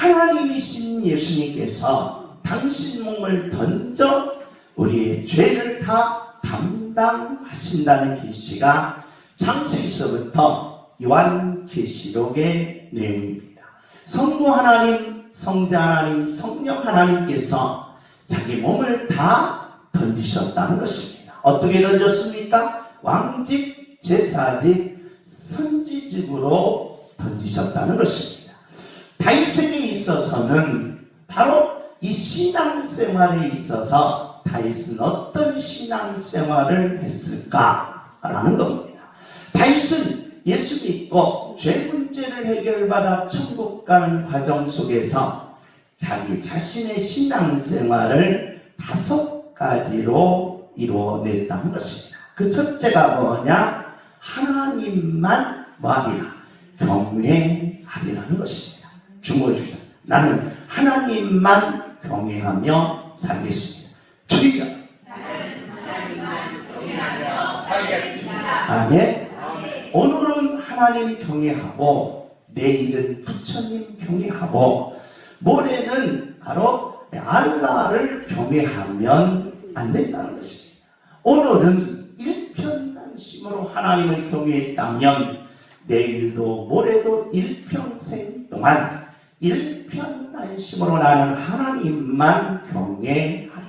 하나님이신 예수님께서 당신 몸을 던져 우리의 죄를 다 담당하신다는 계시가 창세기서부터 요한계시록의 내용입니다. 성부 하나님, 성자 하나님, 성령 하나님께서 자기 몸을 다 던지셨다는 것입니다. 어떻게 던졌습니까? 왕직, 제사직, 선지직으로 던지셨다는 것입니다. 다윗에게 있어서는 바로 이 신앙생활에 있어서 다윗은 어떤 신앙생활을 했을까라는 겁니다. 다윗은 예수 믿고 죄 문제를 해결받아 천국 가는 과정 속에서 자기 자신의 신앙생활을 5가지로 이루어냈다는 것입니다. 그 첫째가 뭐냐? 하나님만 뭐하리라? 경외하리라는 것입니다. 주목해주십시오. 나는 하나님만 경외하며 살겠습니다. 주의가 나는 하나님만 경외하며 살겠습니다. 아멘. 오늘은 하나님 경외하고 내일은 부처님 경외하고 모레는 바로 알라를 경외하면 안 된다는 것입니다. 오늘은 일편단심으로 하나님을 경외했다면 내일도 모레도 일평생 동안 일편단심으로 나는 하나님만 경외하리라.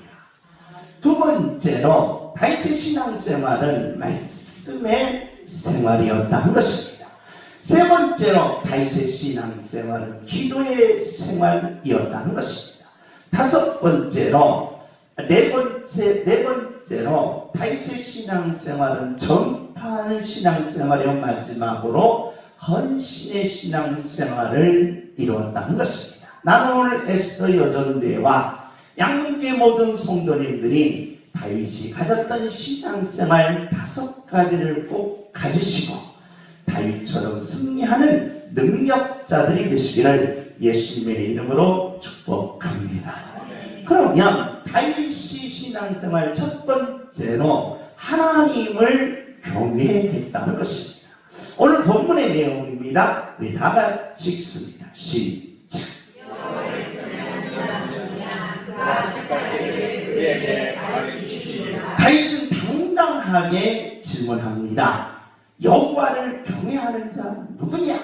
두 번째로 다윗의 신앙생활은 말씀의 생활이었다는 것입니다. 세 번째로 다윗의 신앙생활은 기도의 생활이었다는 것입니다. 네 번째로 다윗의 신앙생활은 전파하는 신앙생활이요 마지막으로 헌신의 신앙생활을 이루었다는 것입니다. 나는 오늘 에스더 여전대와 양문교회 모든 성도님들이 다윗이 가졌던 신앙생활 5가지를 꼭 가지시고 다윗처럼 승리하는 능력자들이 되시기를 예수님의 이름으로 축복합니다. 그러면 다윗이 신앙생활 첫 번째로 하나님을 경외했다는 것입니다. 오늘 본문의 내용입니다. 우리 다 같이 읽습니다. 시작. 다윗은 당당하게 질문합니다. 여호와를 경외하는 자 누구냐?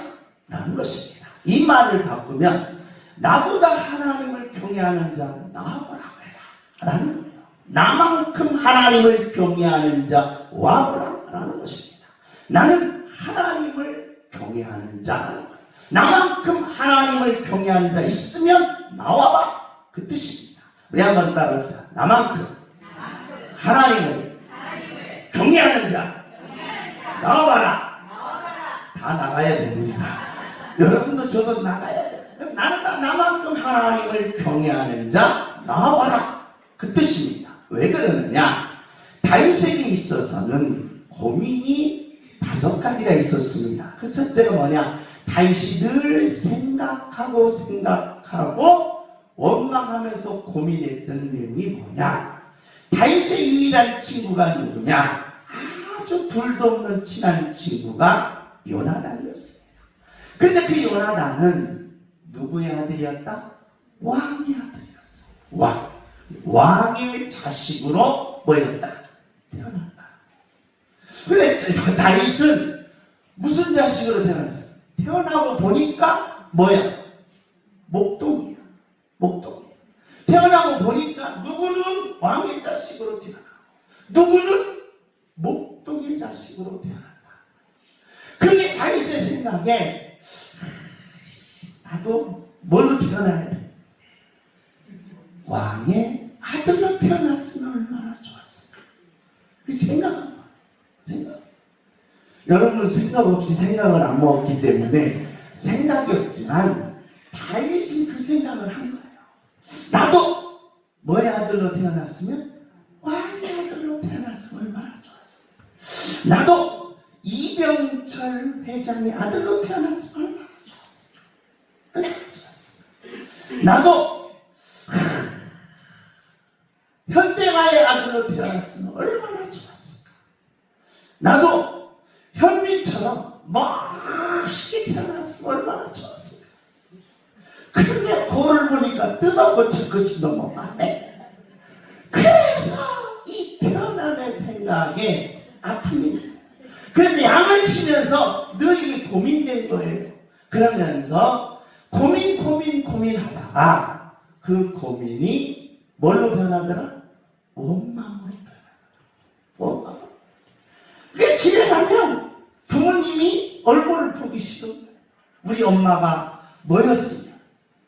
라는 것입니다. 이 말을 바꾸면 나보다 하나님을 경외하는 자 나와보라 라는 거예요. 나만큼 하나님을 경외하는 자 와보라 라는 것입니다. 나는 하나님을 경외하는 자라는 거예요. 나만큼 하나님을 경외하는 자 있으면 나와봐, 그 뜻입니다. 우리 한번 따라합시다. 나만큼 하나님을 경외하는 자 나와봐라. 다 나가야 됩니다. 여러분도 저도 나가야 돼요. 나만큼 하나님을 경외하는 자 나와봐라, 그 뜻입니다. 왜 그러느냐? 다윗에게 있어서는 고민이 5가지가 있었습니다. 그 첫째가 뭐냐? 다윗이 늘 생각하고 원망하면서 고민했던 내용이 뭐냐? 다윗의 유일한 친구가 누구냐? 아주 둘도 없는 친한 친구가 요나단이었습니다. 그런데 그 요나단은 누구의 아들이었다? 왕의 아들이었어요. 왕의 자식으로 뭐였다? 태어났다. 근데 다윗은 무슨 자식으로 태어났어요? 태어나고 보니까 뭐야? 목동이야. 태어나고 보니까 누구는 왕의 자식으로 태어나고 누구는 목동의 자식으로 태어났다. 그게 다윗의 생각에 나도 뭘로 태어나야 돼? 왕의 아들로 태어났으면 얼마나 좋았을까? 그 생각은 여러분은 생각 없이 생각을 안 먹었기 때문에 생각이 없지만 다윗은 그 생각을 한 거예요. 나도 뭐의 아들로 태어났으면 왕의 아들로 태어났으면 얼마나 좋았을까? 나도 이병철 회장의 아들로 태어났으면 얼마나 좋았을까? 나도 현대가의 아들로 태어났으면 얼마나 좋았을까? 나도 현민처럼 멋있게 태어났으면 얼마나 좋았을까? 그런데 우리가 뜯어고칠 것이 너무 많네. 그래서 이 태어남의 생각에 아픔이 돼요. 그래서 양을 치면서 늘 이게 고민된 거예요. 그러면서 고민하다가 그 고민이 뭘로 변하더라? 원망으로 변하더라. 원망. 그게 집에 가면 부모님이 얼굴을 보기 싫은 거예요. 우리 엄마가 뭐였으면,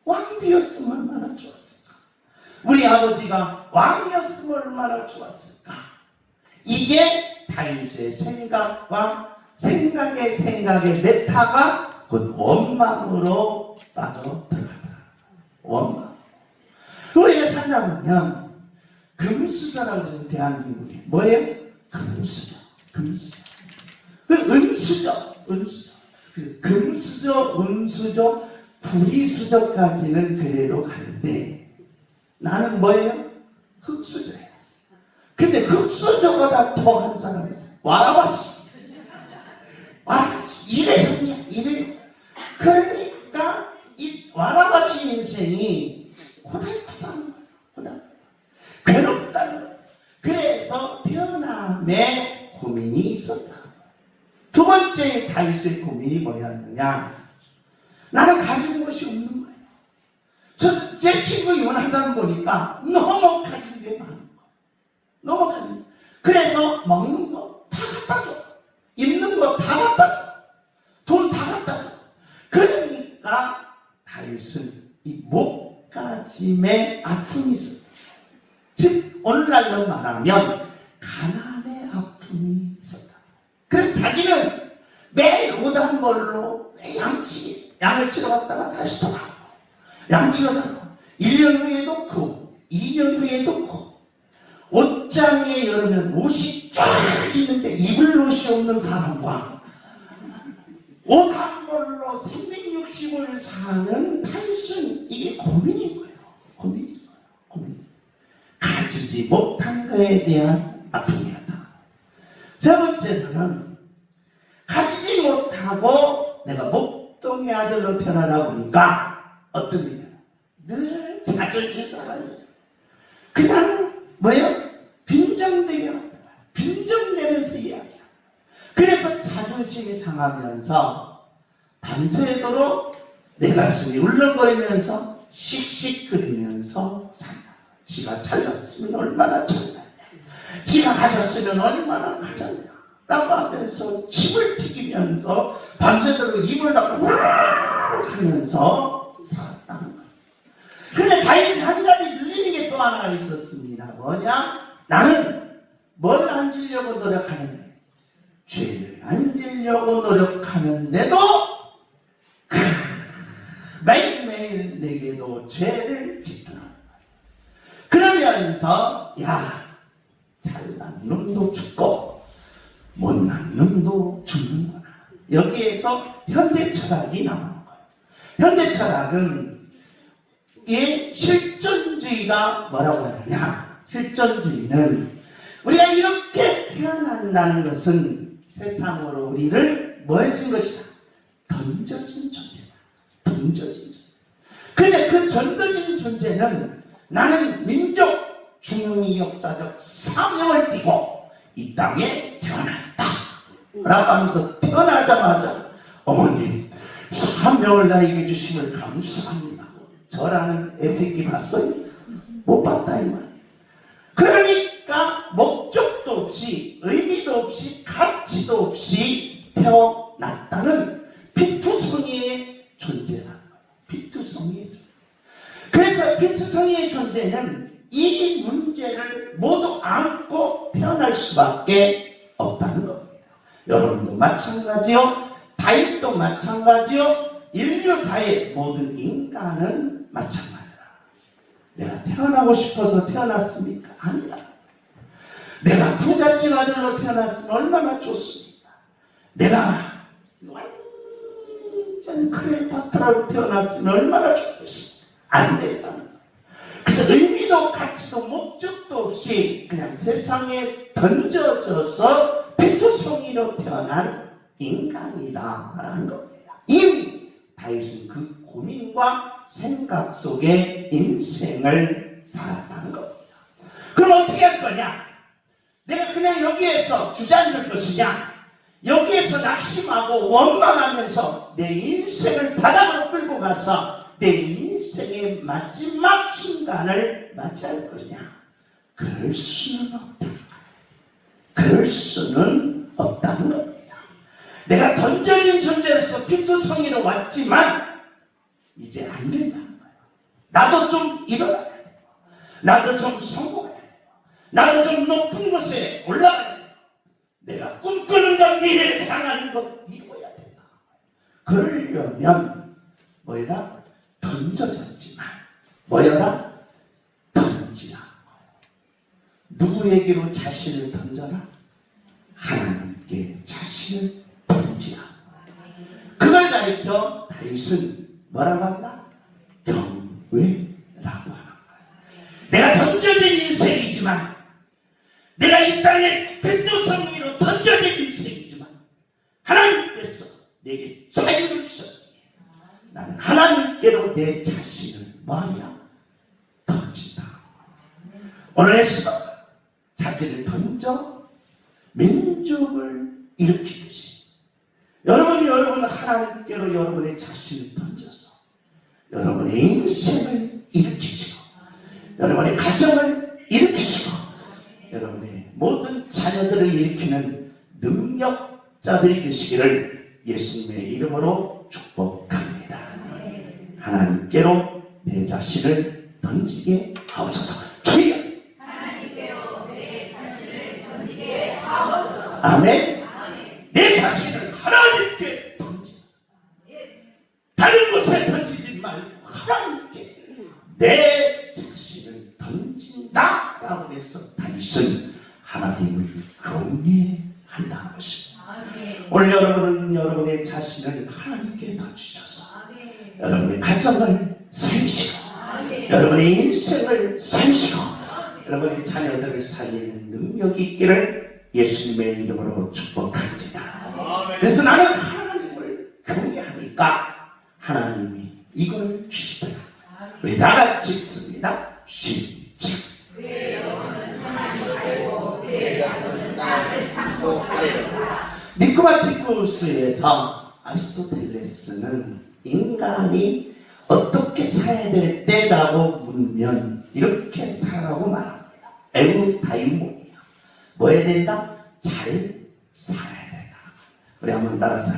왕비였으면 얼마나 좋았을까? 우리 아버지가 왕이었으면 얼마나 좋았을까? 이게 다윗의 생각과 생각의 메타가 곧 원망으로 빠져 들어가더라. 원망. 우리가 살다 보면 금수저라고 해서 대한민국이 뭐예요? 금수저. 그 은수저. 그 금수저, 은수저, 구리수저까지는 그대로 가는데 나는 뭐예요? 흙수저예요. 근데 흙수저보다 더 한 사람이 있어요. 와라바시. 이래요. 그러니까 이 와라바시 인생이 고달프다는 거예요. 괴롭다는 거예요. 그래서 태어남에 고민이 있었다. 두 번째 다윗의 고민이 뭐였느냐? 나는 가진 것이 없는 거예요. 제 친구 이혼한다는 거니까 너무 가진 게 많은 거예요. 너무 가진 거. 그래서 먹는 거 다 갖다 줘. 입는 거 다 갖다 줘. 돈 다 갖다 줘. 그러니까 다윗은 이 목가짐의 아픔이 있어요. 즉 오늘날로 말하면 가난의 아픔이 있었다. 그래서 자기는 매일 오단 벌로 양을 치러 갔다가 다시 돌아오고 양치러 가고 1년 후에도 크고 2년 후에도 크고 옷장에 열으면 옷이 쫙 있는데 입을 옷이 없는 사람과 옷 한 벌로 360을 사는 다윗은 이게 고민인 거예요. 고민. 가지지 못한 것에 대한 아픔이었다. 세 번째로는 가지지 못하고 내가 목동의 아들로 태어나다 보니까 어떤 일이야? 늘 자존심 상하냐. 그냥 뭐예요? 빈정되게 만들어. 빈정내면서 이야기야. 그래서 자존심이 상하면서 밤새도록 내 가슴이 울렁거리면서 씩씩거리면서 산다. 지가 잘났으면 얼마나 잘났냐. 지가 가졌으면 얼마나 가졌냐. 라고 하면서 침을 튀기면서 밤새도록 입을 닫고 하면서 살았다는 거예요. 근데 다윗이 한 가지 눌리는 게 또 하나 있었습니다. 뭐냐? 나는 뭘 안 지려고 노력하는데 죄를 안 지려고 노력하는데도 매일매일 내게도 죄를 짓더라. 그러면서 잘난 놈도 죽고 못난 놈도 죽는구나. 여기에서 현대철학이 나오는 거예요. 현대철학은 이 실존주의가 뭐라고 하느냐? 실존주의는 우리가 이렇게 태어난다는 것은 세상으로 우리를 뭐 해준 것이다? 던져진 존재다. 던져진 존재. 근데 그 던져진 존재는 나는 민족 중흥이 역사적 사명을 띠고 이 땅에 태어났다 라고 하면서 태어나자마자 어머님 사명을 나에게 주심을 감사합니다. 저라는 애새끼 봤어요? 못 봤다 이 말이에요. 그러니까 목적도 없이 의미도 없이 가치도 없이 태어났다는 피투성이의 존재라는 거예요. 피투성이의 존재. 그래서 피투성이의 존재는 이 문제를 모두 안고 태어날 수밖에 없다는 겁니다. 여러분도 마찬가지요. 다윗도 마찬가지요. 인류사의 모든 인간은 마찬가지라. 내가 태어나고 싶어서 태어났습니까? 아니라. 내가 부잣집 아들로 태어났으면 얼마나 좋습니까? 내가 완전 클레오파트라로 태어났으면 얼마나 좋겠습니까? 안 된다는 거예요. 그래서 의미도 가치도 목적도 없이 그냥 세상에 던져져서 피투성이로 태어난 인간이다라는 겁니다. 이미 다윗은 그 고민과 생각 속에 인생을 살았다는 겁니다. 그럼 어떻게 할 거냐? 내가 그냥 여기에서 주저앉을 것이냐? 여기에서 낙심하고 원망하면서 내 인생을 바닥으로 끌고 가서 내 인생의 마지막 순간을 맞이할 거냐? 그럴 수는 없다. 그럴 수는 없다는 겁니다. 내가 던져진 존재로서 피투성이로 왔지만 이제 안 된다는 거예요. 나도 좀 일어나야 돼요. 나도 좀 성공해야 돼요. 나도 좀 높은 곳에 올라가야 돼요. 내가 꿈꾸는 것, 미래를 향하는 것 이루어야 된다. 그러려면 뭐여라? 던져졌지만 뭐여라? 던지라. 누구에게로 자신을 던져라? 하나님께 자신을 던지라. 그걸 가리켜 다윗은 뭐라고 한다? 경외라고 하는 거예요. 내가 던져진 인생이지만, 내가 이 땅에 백조성리로 던져진 인생이지만 하나님께서 내게 자유를 주셨기에 나는 하나님께로 내 자신을 뭐하리라? 던진다. 오늘의 시도가 자기를 던져 민족을 일으키듯이 여러분 하나님께로 여러분의 자신을 던져서 여러분의 인생을 일으키시고 여러분의 가정을 일으키시고 여러분의 모든 자녀들을 일으키는 능력자들이 되시기를 예수님의 이름으로 축복합니다. 하나님께로 내 자신을 던지게 하옵소서. 주여! 하나님께로 내 자신을 던지게 하옵소서. 아멘. 내 자신을 하나님께 던지라. 다른 곳에 던지지 말고 하나님께 내 자신을 던진다 라고 해서 다윗은 하나님을 경외한다는 것입니다. 오늘 여러분은 여러분의 자신을 하나님께 던지셔서 여러분의 가정을 살리시고 여러분의 인생을 살리시고 여러분의 자녀들을 살리는 능력이 있기를 예수님의 이름으로 축복합니다. 그래서 나는 하나님을 경외하니까 하나님이 이걸 주시더라. 우리 다 같이 읽습니다. 시작. 그의 영혼은 하나님을 알고 그의 자손은 나를 상속하리로다. 니코마티쿠스에서 아리스토텔레스는 인간이 어떻게 살아야 될 때라고 묻면 이렇게 살아라고 말합니다. 에우다이몬이야. 뭐 해야 된다? 잘 살아야 된다. 우리 한번 따라서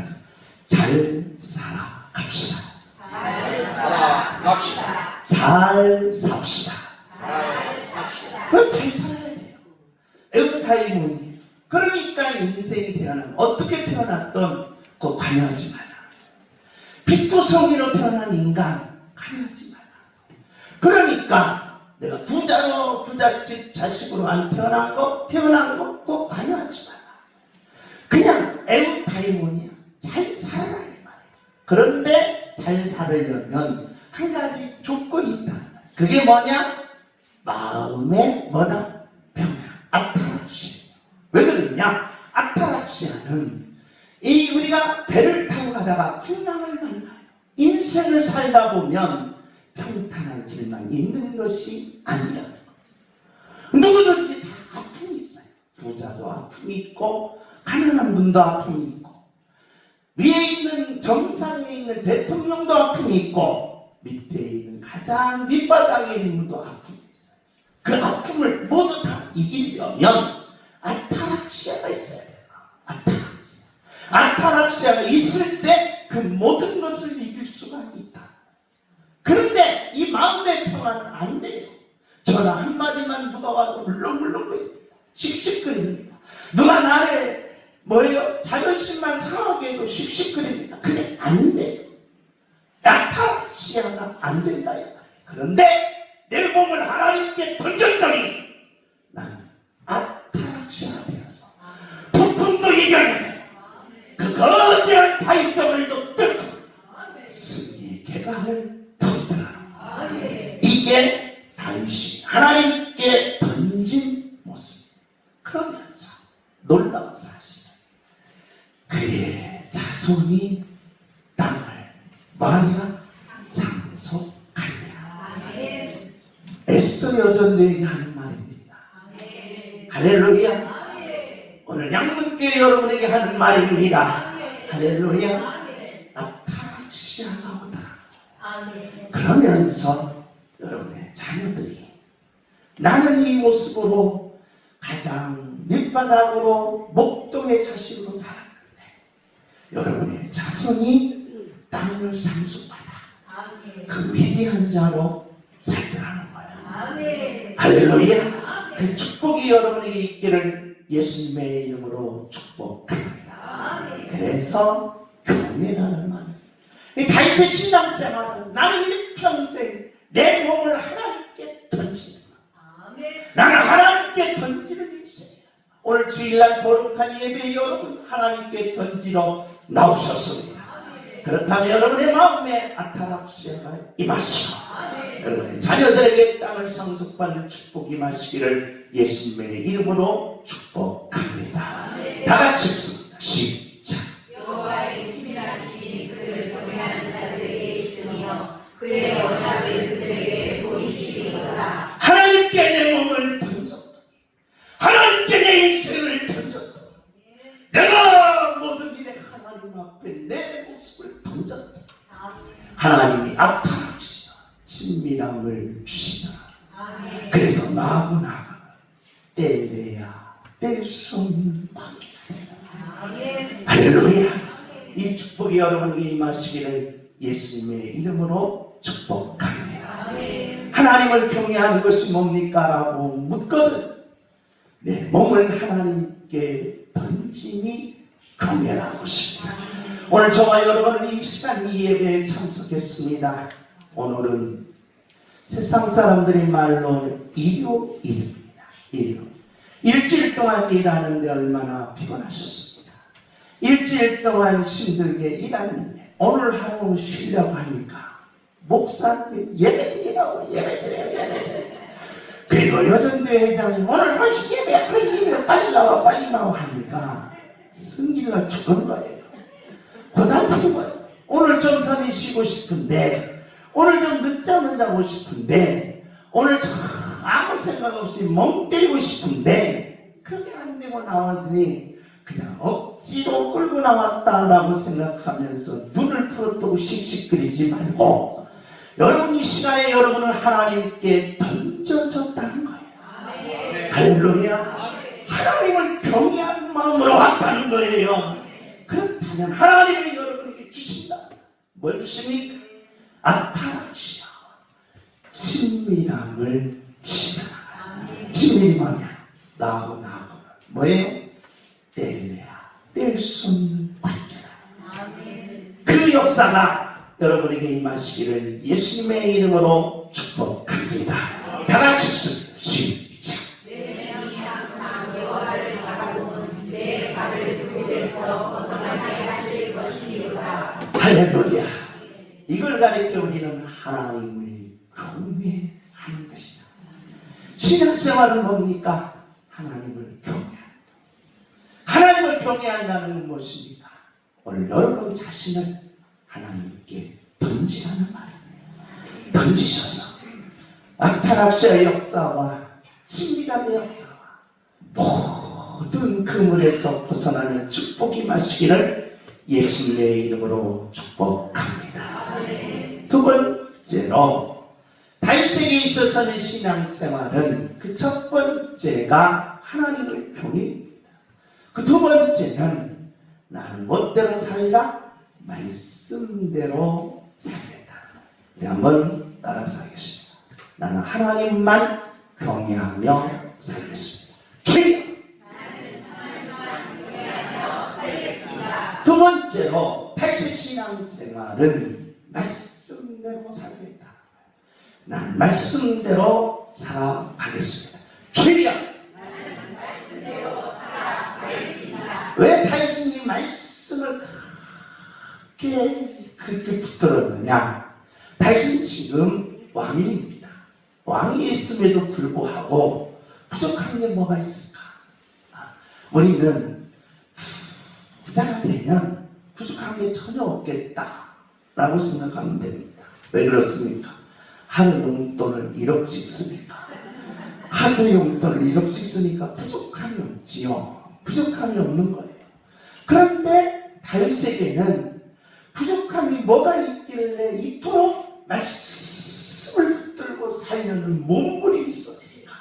잘 살아 갑시다. 잘 살아갑시다. 잘 삽시다. 잘 삽시다. 잘 살아야 돼요. 에우다이몬이에요. 그러니까 인생이 태어나면 어떻게 태어났던 그거 관여하지 마라. 피투성이로 태어난 인간 관여하지 마라. 그러니까 내가 부잣집 자식으로 안 태어난 거 꼭 관여하지 마라. 그냥 에우다이몬이야. 잘 살아라 이 말이에요. 그런데 잘 살으려면 한 가지 조건이 있다. 그게 뭐냐? 마음의 뭐다? 평양. 아타락시아. 왜 그러냐? 아타락시아는 이 우리가 배를 타고 가다가 풍랑을 만나요. 인생을 살다 보면 평탄한 길만 있는 것이 아니라는 거예요. 누구든지 다 아픔이 있어요. 부자도 아픔이 있고 가난한 분도 아픔이 있고 위에 있는 정상에 있는 대통령도 아픔이 있고 밑에 있는 가장 밑바닥에 있는 분도 아픔이 있어요. 그 아픔을 모두 다 이기려면 아타락시아가 있어야 돼요. 아타락시아가 있을 때 그 모든 것을 이길 수가 있다. 그런데 이 마음의 평안은 안 돼요. 전화 한마디만 누가 와도 울렁울렁거립니다. 씩씩거립니다. 누가 나를 자존심만 상하게 해도 씩씩거립니다. 그게 안 돼요. 아타락시아가 안 된다 이 말이에요. 그런데 내 몸을 하나님께 던졌더니 나는 아타락시아가 되어서 폭풍도 이겨내고 그 거대한 바위덩어리도 뚫고 승리의 계단을 터뜨리더라. 이게 다윗이 하나님께 던진 모습이에요. 그러면서 놀라운 사실, 그의 자손이 땅을 뭐하리라? 상속하리라. 에스더 여전도에게 하는 말입니다. 할렐루야. 오늘 양문교회 여러분에게 하는 말입니다. 할렐루야. 아타락시아가 오다. 그러면서 여러분의 자녀들이 나는 이 모습으로 가장 밑바닥으로 목동의 자식으로 살았는데 여러분의 자손이 땅을 상속받아 그 위대한 자로 살더라는 거야. 할렐루야. 그 축복이 여러분에게 있기를 예수님의 이름으로 축복합니다. 그래서 교회라는 말을 이 다윗의 신앙생활은 나는 일평생 내 몸을 하나님께 던지는 거야. 나는 하나님께 던지는 인생이야. 오늘 주일날 거룩한 예배 여러분 하나님께 던지러 나오셨습니다. 그렇다면 여러분의 마음에 아타락시아가 임하시고 여러분의 자녀들에게 땅을 상속받는 축복이 임하시기를 예수님의 이름으로 축복합니다. 다 같이 읽습니다. 시작. 여호와의 치밀하심이 그를 경외하는 자들에게 있으며 그의 언약을 그들에게 보이시리로다. 하나님께 내 몸을 던졌더니 하나님께 내 인생을 던졌더니 내가 모든 일에 하나님 앞에 내 모습을 던졌더니 하나님이 아타락시아 친밀함을 주시더라. 그래서 나하고 뗄래야 뗄 수 없는 관계가 할렐루야. 이 축복이 여러분에게 임하시기를 예수님의 이름으로 축복합니다. 하나님을 경외하는 것이 뭡니까? 라고 묻거든 내 몸을 하나님께 던짐이 경외라는 것입니다. 오늘 저와 여러분은 이 시간 이 예배에 참석했습니다. 오늘은 세상 사람들의 말로 일요일입니다. 일요. 일주일 동안 일하는데 얼마나 피곤하셨습니다. 일주일 동안 힘들게 일했는데 오늘 하루 쉬려고 하니까 목사님이 예배드리라고 예배드려요. 그리고 여전대 회장님 오늘 한식 예배 빨리 나와 하니까 승질나 죽은 거예요. 고단한 거예요. 오늘 좀 편히 쉬고 싶은데 오늘 좀 늦잠을 자고 싶은데 오늘 참 아무 생각 없이 멍 때리고 싶은데 그게 안 되고 나왔으니 그냥 억지로 끌고 나왔다라고 생각하면서 눈을 풀어뜨고 씩씩거리지 말고 여러분 이 시간에 여러분을 하나님께 던져졌다는 거예요. 할렐루야. 하나님을 경외하는 마음으로 왔다는 거예요. 그렇다면 하나님이 여러분에게 주신다. 뭘 주십니까? 아타락시아 친밀함을 주시다. 친밀이 뭐냐? 나하고 뭐예요? 뗄래야 뗄 수 없는 관계다. 그 역사가 여러분에게 임하시기를 예수님의 이름으로 축복합니다. 다 같이 읽습니다. 시작. 내 영이 항상 여호와를 바라보는 내 발을 돌에서 벗어나게 하실 것이니라. 할렐루야. 이걸 가리켜 우리는 하나님을 경외하는 것이다. 신앙생활은 뭡니까? 하나님을 경외한다. 하나님을 경외한다는 건 무엇입니까? 오늘 여러분 자신을 하나님께 던지라는 말이에요. 던지셔서 아타락시아의 역사와 친밀함의 역사와 모든 그물에서 벗어나는 축복이 마시기를 예수님의 이름으로 축복합니다. 두 번째로 다윗에게 있어서는 신앙생활은 그 첫 번째가 하나님을 경외합니다. 그 두 번째는 나는 멋대로 살리라 말씀대로 살겠다. 우리 한번 따라서 하겠습니다. 나는 하나님만 경외하며 살겠습니다. 두 번째로 다윗의 신앙생활은 말씀대로 살겠다. 나는 말씀대로 살아가겠습니다. 최대한 왜 다윗이 말씀을 그렇게 붙들었느냐? 다윗은 지금 왕입니다. 왕이 있음에도 불구하고 부족한 게 뭐가 있을까? 우리는 부자가 되면 부족한 게 전혀 없겠다라고 생각하면 됩니다. 왜 그렇습니까? 하루 용돈을 1억씩 쓰니까, 하루 용돈을 1억씩 쓰니까 부족함이 없지요. 부족함이 없는 거예요. 그런데 다윗에게는 부족함이 뭐가 있길래 이토록 말씀을 붙들고 살려는 몸부림이 있었을까?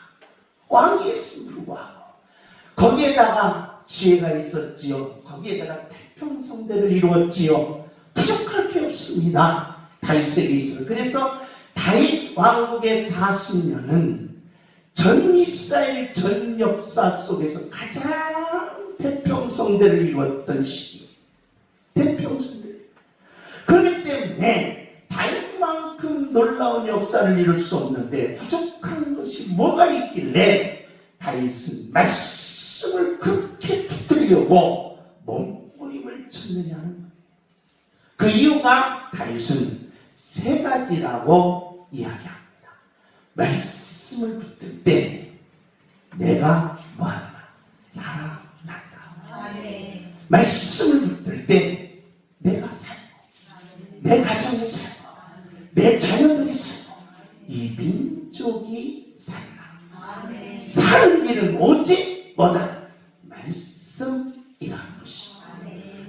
왕이었음에 불구하고 거기에다가 지혜가 있었지요. 거기에다가 태평성대를 이루었지요. 부족할 게 없습니다. 다윗에게 있어요. 그래서 다윗 왕국의 40년은 전 이스라엘 전 역사 속에서 가장 태평성대를 이루었던 시기. 태평성대. 그렇기 때문에 다윗만큼 놀라운 역사를 이룰 수 없는데 부족한 것이 뭐가 있길래 다윗은 말씀을 그렇게 붙들려고 몸부림을 쳤느냐 하는 거예요. 그 이유가 다윗은 세 가지라고 이야기합니다. 말씀을 붙들 때 내가 뭐한다? 살아난다. 말씀을 붙들 때 내가 살고, 내 가정이 살고, 내 자녀들이 살고, 이 민족이 산다. 사는 길은 오직 뭐다? 말씀이라는 것입니다.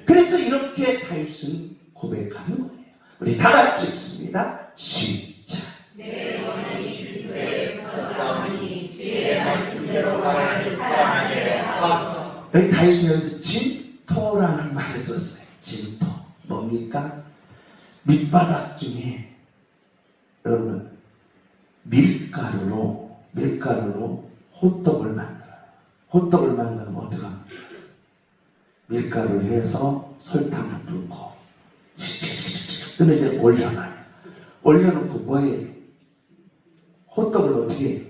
그래서 이렇게 다윗은 고백하는 거예요. 우리 다 같이 읽습니다. 시작. 내 영혼이 주의 벗사오니 주의 말씀대로 나를 사랑하게 하소서. 여기 다윗은 여기서 진토라는 말을 썼어요. 진토. 뭡니까? 밑바닥 중에 여러분 밀가루로 호떡을 만들어요. 호떡을 만들면 어떻게 합니까? 밀가루를 해서 설탕을 넣고 그런데 올려놔요. 올려놓고 뭐예요? 호떡을 어떻게 해요?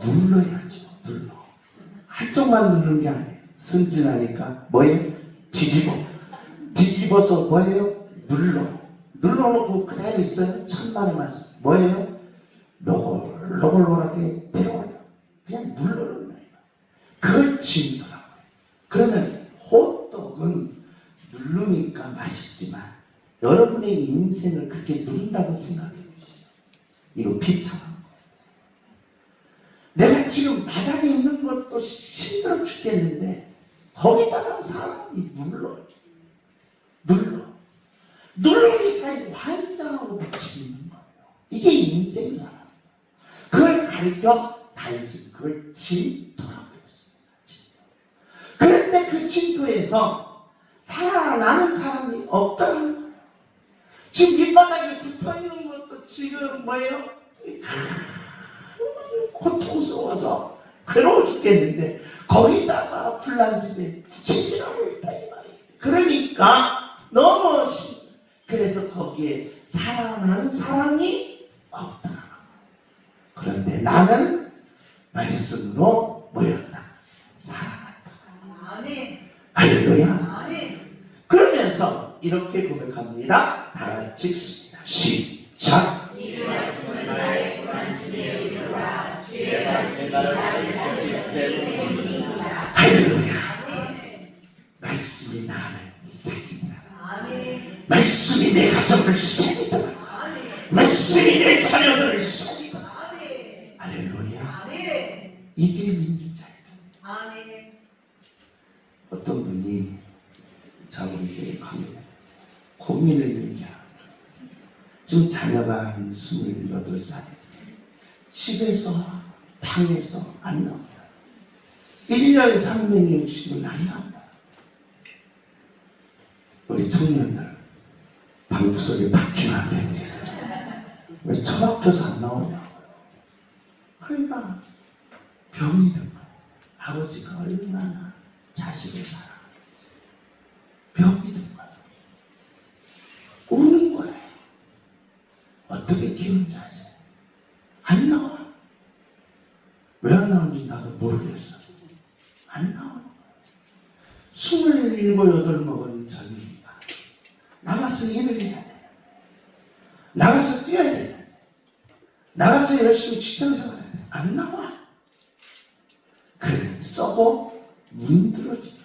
눌러야죠. 눌러. 한쪽만 누르는 게 아니에요. 승진하니까 뭐예요? 뒤집어서 뭐예요? 눌러놓고 그대로 있어요. 천만의 말씀. 뭐예요? 노골노골하게 태워요. 그냥 눌러놓는다. 그걸 진도라고요. 그러면 호떡은 누르니까 맛있지만 여러분의 인생을 그렇게 누른다고 생각해 보시죠. 이거 비참한 거예요. 내가 지금 바닥에 있는 것도 힘들어 죽겠는데 거기다가 사람이 누르니까 환장하고 미치는 거예요. 이게 인생사람. 그걸 가리켜 다윗은 그걸 진토라고 했습니다. 진토. 그런데 그 진토에서 살아나는 사람이 없다는 거예요. 지금 밑바닥에 붙어있는 것도 지금 뭐예요? 고통스러워서 괴로워 죽겠는데 거기다가 불난집에 부채질하고 있다 이 말이에요. 그러니까 너무 그래서 거기에 살아나는 사람이 없더라. 그런데 나는 말씀으로 뭐였다? 살아났다. 할렐루야. 그러면서 이렇게 고백합니다. 다 같이 읽습니다. 시작. 이 말씀은 나의 고난 중에 이르라 주의 말씀이 나를 살리시리이다. 할렐루야. 말씀이 나를 살리더라. 말씀이 내 가정을 살리더라. 말씀이 내 자녀들을 살리더라. 할렐루야. 이게 민주자예요. 어떤 분이 저하고 이제 고민을 얘기합니다. 지금 자녀가 한 28살. 집에서 방에서 안 나온다. 1년 360일 안 나온다. 우리 청년들 방구 속에 박히면 안 되는데 왜 처박혀서 안 나오냐고요. 그러니까 병이 든 거예요. 아버지가 얼마나 자식을 사랑하는지 병이 든 거예요. 우는 거예요. 어떻게 키우는지 아세요? 안 나와. 왜 안 나오는지 나도 모르겠어. 안 나오는 거예요. 27, 8 먹은 젊은이가 나가서 일을 해야 돼. 나가서 뛰어야 돼. 나가서 열심히 직장생활 해야 돼. 안 나와. 그래, 썩어 문드러지는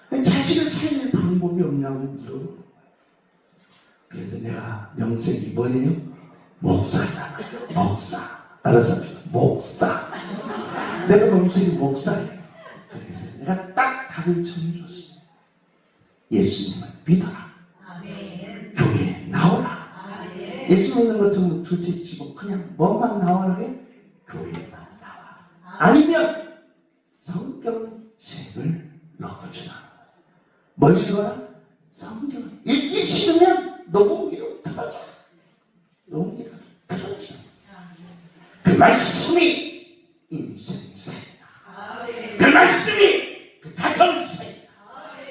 거야. 자식을 살릴 방법이 없냐고 물어보는 거예요. 그래도 내가 명색이 뭐예요? 목사잖아. 목사. 따라서 목사. 내가 몸속이 목사예요. 그래서 내가 딱 답을 정해줬어요. 예수님을 믿어라. 교회에 나오라. 예수 믿는 것 좀 둘째치고 그냥 뭐만 나오라게 교회에만 나와라. 아니면 성경책을 넣어주라. 뭘 읽어라? 성경을. 읽기 싫으면 녹음기로 틀어줘. 녹음기로 틀어줘. 그 말씀이 인생 살이다. 그 말씀이 그 가정 살이다.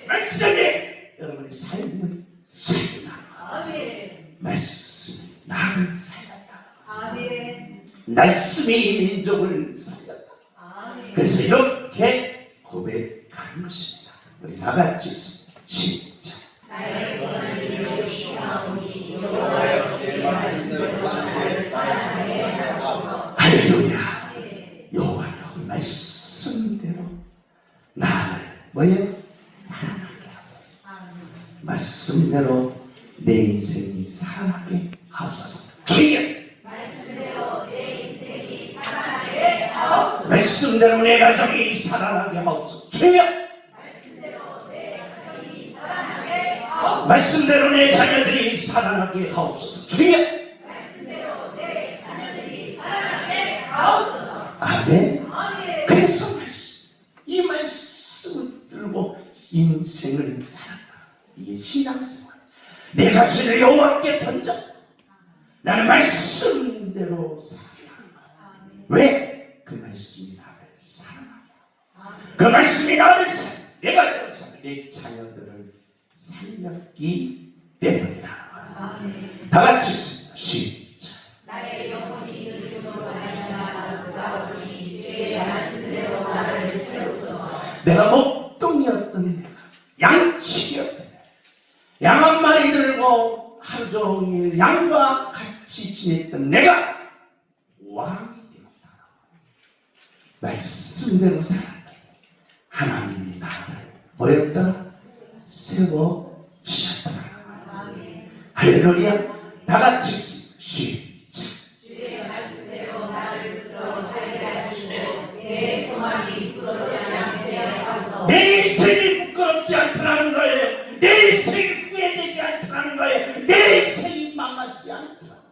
말씀이 여러분의 삶을 살린다. 말씀이 나를 살렸다. 말씀이 민족을 살렸다. 그래서 이렇게 고백하는 것입니다. 우리 다같이 시작. 나의 권한을 이루시나오니 여호와여 주의 말씀대로 나를 사랑하게 하소서. 할렐루야. 여호와여 말씀대로 나를 뭐예요? 사랑하게 하소서. 말씀대로 내 인생이 살아나게 하옵소서. 주여! 말씀대로 내 인생이 살아나게 하옵소서. 말씀대로 내 가정이 살아나게 하옵소서. 주여! 말씀대로 내 가정이 살아나게 하옵소서. 말씀대로 내 자녀들이 살아나게 하옵소서. 주여! 말씀대로 내 자녀들이 살아나게 하옵소서. 아멘. 아멘. 그래서 이 말씀을 들고 인생을 살았다. 이게 신앙생활. 내 자신을 여호와께 던져. 나는 말씀대로 살아간다. 왜? 그 말씀이 나를 사랑하고 그 말씀이 나를 살려. 내가 되는 사람, 내 자녀들을 살렸기 때문이라는 거야. 다 같이 있습니다. 시작. 나의 영혼이 이름으로 말미암아 싸우니 주의 말씀대로 나를 세우소서. 내가 목동이었던 내가, 양치기였던 내가, 양 한 마리 들고 하루 종일 양과 같이 지냈던 내가 왕이 되었다. 말씀대로 살았다. 하나님이 나를 뭐였더라? 세워 주셨더라. 할렐루야. 다 같이 있습니다. 시작. 주의 말씀대로 나를 붙들어 살게 하시고 내 소망이 부러지지 않게 하소서. 내 인생이 부끄럽지 않더라는 거예요. 내 인생이 후회되지 않더라는 거예요. 내 인생이 망하지 않더라는 거예요.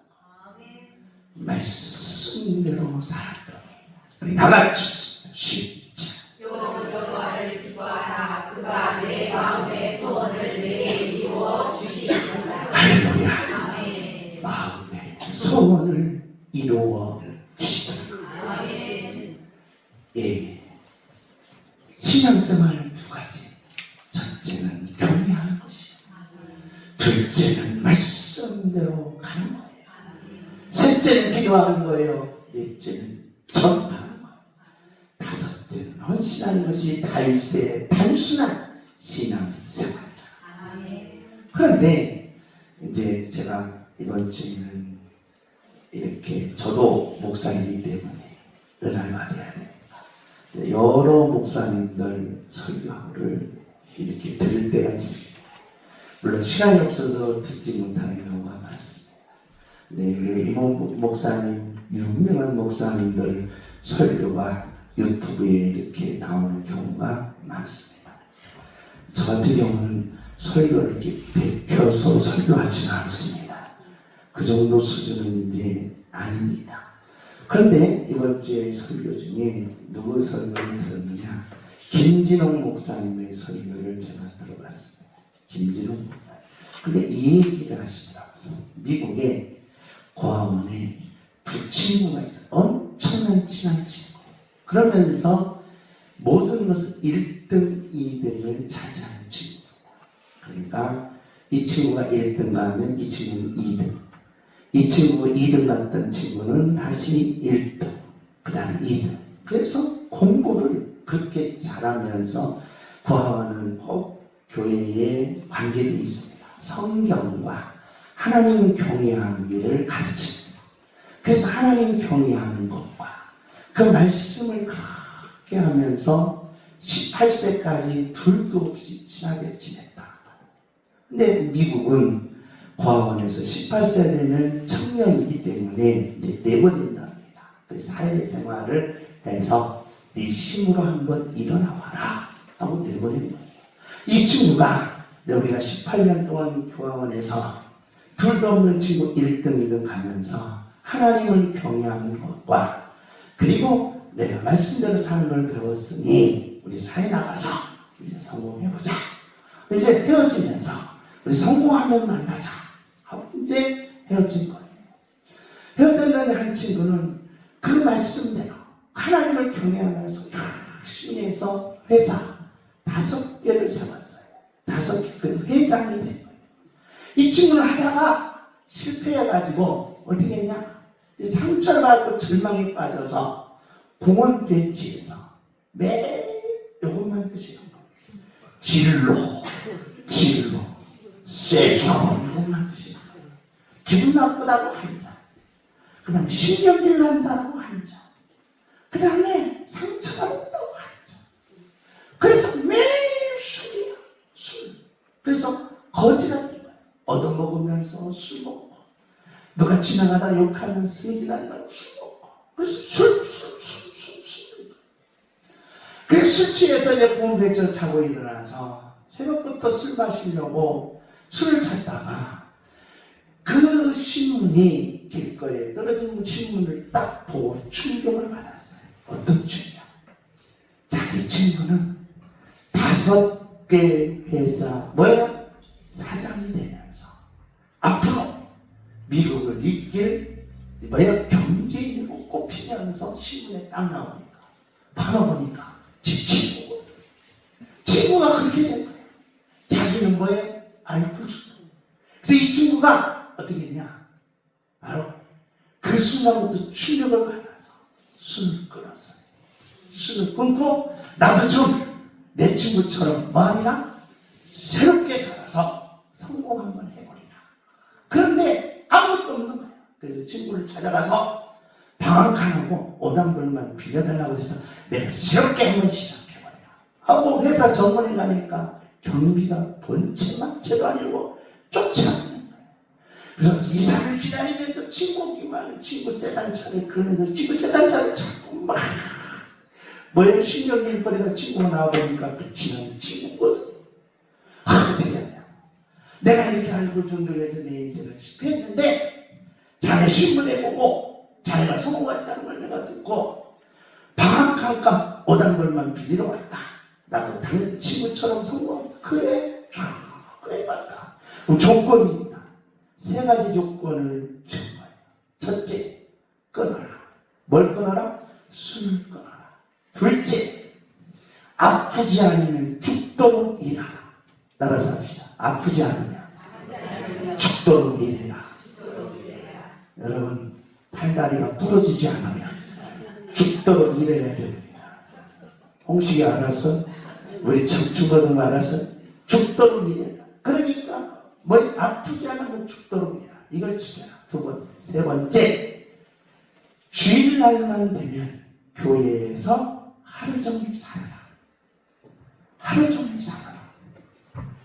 말씀대로 살았더니 우리 다 같이 있습니다. 시작. 여호와를 기뻐하라. 그가 내 마음의 소원을 내게 이루어 주시리로다. 할렐루야. 아멘. 마음의 소원을 이루어 주시더라. 아멘. 예. 신앙생활 두 가지. 첫째는 경외하는 것이요. 둘째는 말씀대로 가는 거예요. 셋째는 기도하는 거예요. 넷째는 전파하는 거예요. 다섯째는 헌신하는 것이 다윗의 단순한 신앙생활이다. 아멘. 그런데 이제 제가 이번 주에는 이렇게 저도 목사이기 때문에 은혜를 받아야 됩니다. 여러 목사님들 설교를 이렇게 들을 때가 있습니다. 물론 시간이 없어서 듣지 못하는 경우가 많습니다. 근데 이모 목사님, 유명한 목사님들 설교가 유튜브에 이렇게 나오는 경우가 많습니다. 저 같은 경우는 설교를 이렇게 베껴서 설교하지는 않습니다. 그 정도 수준은 이제 아닙니다. 그런데 이번 주에 설교 중에 누구 설교를 들었느냐? 김진홍 목사님의 설교를 제가 들어봤습니다. 김진홍 목사님. 근데 이 얘기를 하시더라고요. 미국에 고아원에 두 친구가 있어요. 엄청난 친한 친구. 그러면서 모든 것을 1등, 2등을 차지하는 친구입니다. 그러니까 이 친구가 1등 가면 이 친구는 2등. 이 친구가 2등 갔던 친구는 다시 1등. 그 다음 2등. 그래서 공부를 그렇게 잘하면서 고아원은 꼭 교회에 관계도 있습니다. 성경과 하나님 경외하기를 가르칩니다. 그래서 하나님 경외하는 것과 그 말씀을 그렇게 하면서 18세까지 둘도 없이 친하게 지냈다. 근데 미국은 고아원에서 18세 되면 청년이기 때문에 이제 내버린답니다. 그 사회생활을 해서 네 힘으로 한번 일어나봐라 하고 내버린 거예요. 이 친구가 우리가 18년 동안 교화원에서 둘도 없는 친구 1등, 2등 가면서 하나님을 경외하는 것과 그리고 내가 말씀대로 사는 걸 배웠으니 우리 사회 나가서 우리 성공해보자. 이제 헤어지면서 우리 성공하면 만나자 하고 이제 헤어진 거예요. 헤어졌는데 한 친구는 그 말씀대로 하나님을 경외하면서 열심히 해서 회사 5개를 세웠어요. 5개. 그 회장이 된 거예요. 이 친구는 하다가 실패해가지고 어떻게 했냐? 상처를 받고 절망에 빠져서 공원 벤치에서 매일 이것만 드시는 거예요. 진로, 쇠초 이것만 드시는 거예요. 기분 나쁘다고 한 잔. 그 다음에 신경질 난다고 한 잔. 그 다음에 상처받았다고 한 잔. 그래서 매일 술이야. 술. 그래서 거지 같은 거야. 얻어먹으면서 술 먹고 누가 지나가다 욕하면 승리 난다고 술 먹고 그래서 술. 그래서 술 취해서 이제 보험배처 자고 일어나서 새벽부터 술 마시려고 술을 찾다가 그 신문이 길거리에 떨어진 신문을 딱 보고 충격을 받았어요. 어떤 충격? 자기 친구는 5개 회사 사장이 되면서 앞으로 미국을 이길 경제인으로 꼽히면서 신문에 딱 나오니까 받아보니까 제 친구거든. 친구가 그렇게 된 거예요. 자기는 알코올중독. 그래서 이 친구가 어떻게 했냐? 바로 그 순간부터 충격을 받아서 술을 끊었어요. 술을 끊고 나도 좀 내 친구처럼 말이나 새롭게 살아서 성공 한번 해버리라. 그런데 아무것도 없는 거예요. 그래서 친구를 찾아가서 방 한 칸하고 오당불만 빌려달라고 해서 내가 새롭게 한번 시작해버리라 하고 회사 정문에 가니까 경비가 본체만체도 아니고 쫓아오는 거예요. 그래서 이사를 기다리면서 친구 오기만 친구 세단차를 그러면서 친구 세단차를 자꾸 막 신경질 버리다 친구가 나와보니까 그 친한 친구거든. 어떻게 하냐? 내가 이렇게 알고 중독해서 내 인생을 실패했는데 자네 신문에 보고 자네가 성공했다는 걸 내가 듣고 방학한가 오단벌만 빌리러 왔다. 나도 당연히 친구처럼 성공했다. 그래 맞다. 조건이 있다. 3가지 조건을 준 거예요. 첫째, 끊어라. 뭘 끊어라? 술을 끊어라. 둘째, 아프지 않으면 죽도록 일하라. 따라서 합시다. 아프지 않으면 죽도록 일해라. 여러분, 팔다리가 부러지지 않으면 죽도록 일해야 됩니다. 홍식이 알았어? 우리 청춘거등 알았어? 죽도록 일해라. 그러니까 아프지 않으면 죽도록 일해라. 이걸 지켜라. 2번째. 3번째, 주일날만 되면 교회에서 하루 종일 살아라. 하루 종일 살아라.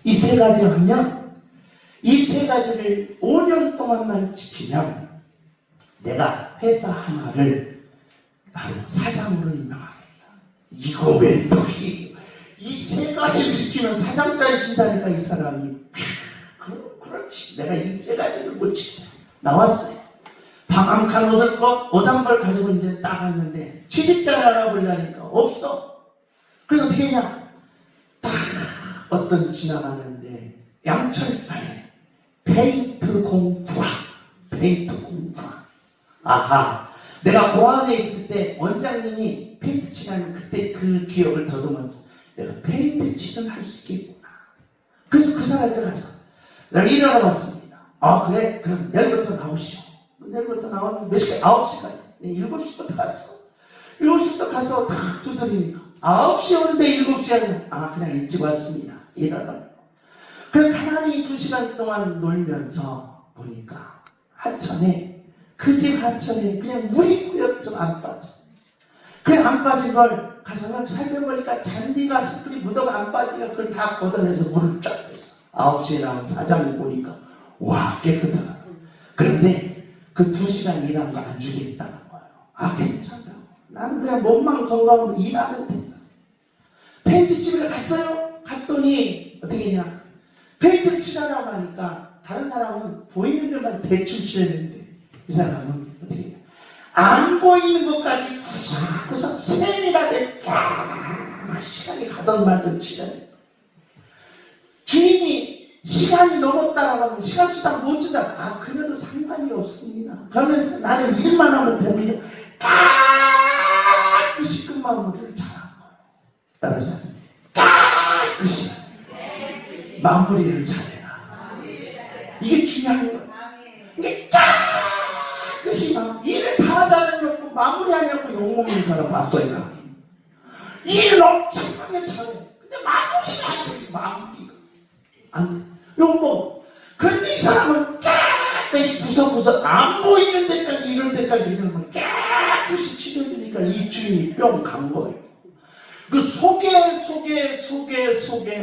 이 3가지 하면 이 3가지를 5년 동안만 지키면 내가 회사 하나를 바로 사장으로 임명하겠다. 이거 왜 떡이 이 3가지를 지키면 사장짜리 준다니까 이 사람이 그렇지. 내가 이 3가지를 못 지켜. 나왔어요. 방 한 칸 얻을 거 오장벌 가지고 이제 나갔는데 취직자를 알아보려니까 없어. 그래서 어떻게 했냐? 딱 어떤 지나가는데 양철판에 페인트 공부라. 아하, 내가 고안에 있을 때 원장님이 페인트 칠하는 그때 그 기억을 더듬으면서 내가 페인트 칠은 할 수 있겠구나. 그래서 그 사람한테 가서 내가 일하러 왔습니다. 아 그래? 그럼 내일부터 나오시오. 내일부터 나왔는데 몇 시까지? 9시까지. 네, 7시부터 갔어. 7시부터 가서 탁 두드리니까 9시에 오는데 7시에 하면 그냥 일찍 왔습니다. 일하러. 그 가만히 2시간 동안 놀면서 보니까 하천에 그 집 하천에 그냥 물이 꾸역 좀 안 빠져. 그냥 안 빠진 걸 가서 살펴보니까 잔디가 스프리 묻어가 안 빠지니까 그걸 다 걷어내서 물을 쫙 뺐어. 9시에 나온 사장이 보니까 와, 깨끗하다. 그런데 그 2시간 일한 거 안 주겠다는 거예요. 아, 괜찮다고. 나는 그냥 몸만 건강하면 일하면 된다. 페인트집에 갔어요. 갔더니 어떻게 했냐. 페인트 칠하라고 하니까 다른 사람은 보이는 데만 대충 칠했는데 이 사람은 어떻게 했냐. 안 보이는 것까지 구석구석 세밀하게 쫙 시간이 가던 말던 칠해. 주인이 시간이 넘었다라고 하면 시간 수당 못 준다. 아, 그래도 상관이 없습니다. 그러면서 나는 일만 하면 됩니다. 깨끗이 끝마무리를 잘한 거예요. 따라서 깨끗이 마무리를 잘해라. 이게 중요한 거예요. 이게 깨끗이 일을 다 잘해놓고 마무리하냐고 욕먹는 사람 봤어요. 일을 엄청나게 잘해. 근데 마무리가 안 돼. 마무리가 안 돼. 욕먹. 그런데 이 사람은 깨끗이 구석구석 안 보이는 데까지 이런 데까지 이러면 깨끗이 치료되니까 이 주인이 뿅 간 거예요. 그 속에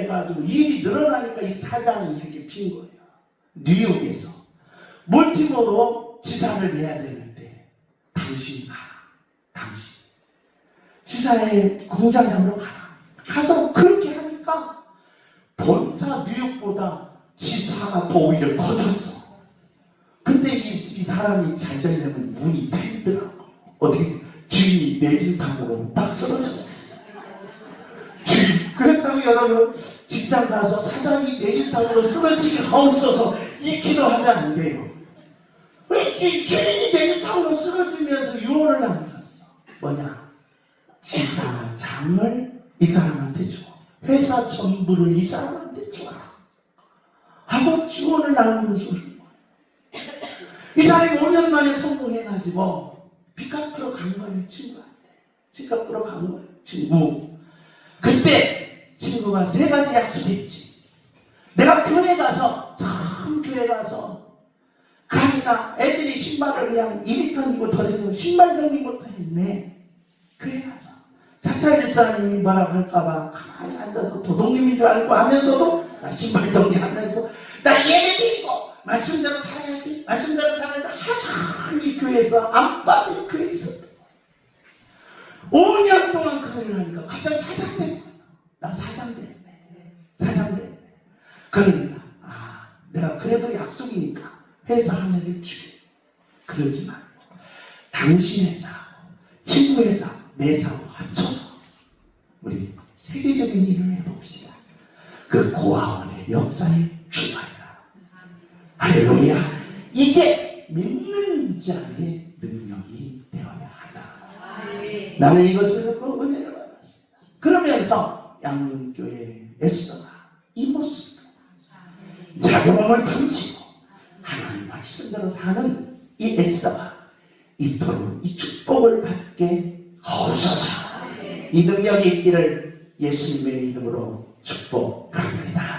해가지고 일이 늘어나니까 이 사장이 이렇게 핀 거예요. 뉴욕에서 몰티모로 지사를 내야 되는데 당신 가라. 당신 지사의 공장장으로 가라. 가서 그렇게 하니까 본사 뉴욕보다 지사가 더 오히려 커졌어. 근데 이 사람이 잘 되려면 운이 틀리더라고. 어떻게 주인이 내진탕으로 딱 쓰러졌어. 그랬다고 여러분 직장 가서 사장이 내진탕으로 쓰러지기가 없어서 이 기도하면 안 돼요. 왜 주인이 내진탕으로 쓰러지면서 유언을 남겼어. 뭐냐? 지사장을 이 사람한테 줘. 회사 전부를 이 사람한테 줘라. 하고 지원을 나누면서 이 사람이 5년 만에 성공해가지고 빚갚으러 간 거예요. 친구한테. 집 갚으러 간 거예요. 친구. 그때 친구가 3가지 약속했지. 내가 교회 가서 참 교회 가서 가니까 애들이 신발을 그냥 2리턴이고 더 되는 신발 정리 못하겠네. 교회 가서 사찰 집사님이 뭐라고 할까봐 가만히 앉아서 도둑님인 줄 알고 하면서도 나 신발 정리하면서 나 예배드리고 말씀대로 살아야지. 말씀대로 살아야지. 하루 종일 교회에서 안 빠진 교회에 있었다. 5년 동안 그 일을 하니까 갑자기 사장 된 거야. 나 사장 됐네. 사장 됐네. 그러니까 내가 그래도 약속이니까 회사 하나를 주게. 그러지 말고 당신 회사하고 친구 회사하고 내 사하고 합쳐서 우리 세계적인 일을 해봅시다. 그 고아원의 역사에 출발해라. 할렐루야. 이게 믿는 자의 능력이 되어야 한다. 나는 이것을 듣고 은혜를 받았습니다. 그러면서 양문교회 에스더가 이 모습 자기 몸을 던지고 하나님 말씀대로 사는 이 에스더가 이토록 이 축복을 받게 하옵소서. 이 능력이 있기를 예수님의 이름으로 축복합니다.